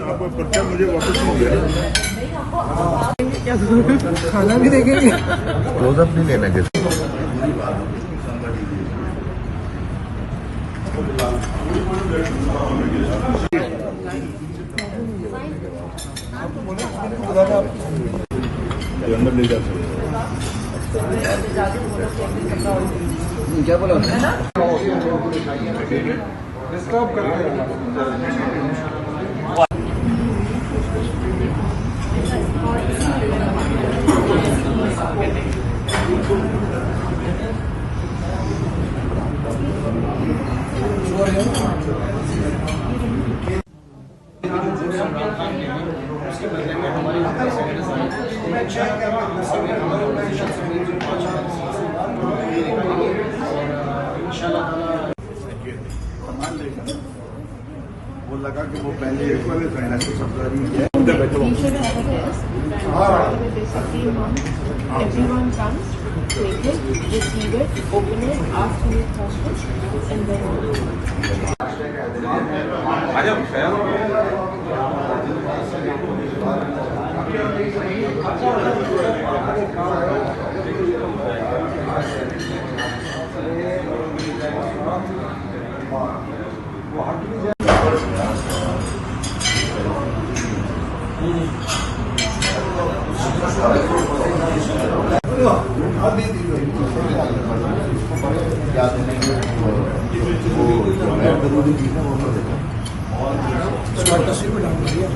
आपका पर्चा मुझे वापस नहीं दिया। खाना भी देखेंगे, क्लोजअप नहीं लेना किसी। अंदर ले जा सकते क्या बोला डिस्टर्ब करते हैं। उसके बदले में हमारी वो लगा कि वो पहले वाले Everyone comes, take it, receive it, open it, ask any questions, and then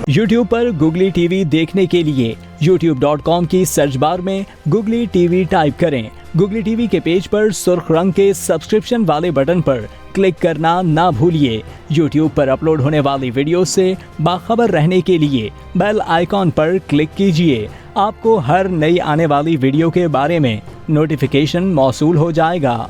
YouTube पर Google TV देखने के लिए youtube.com की सर्च बार में Google TV टाइप करें। Google TV के पेज पर सुर्ख रंग के सब्सक्रिप्शन वाले बटन पर क्लिक करना ना भूलिए। YouTube पर अपलोड होने वाली वीडियो से बाखबर रहने के लिए बेल आइकॉन पर क्लिक कीजिए। आपको हर नई आने वाली वीडियो के बारे में नोटिफिकेशन मौसूल हो जाएगा।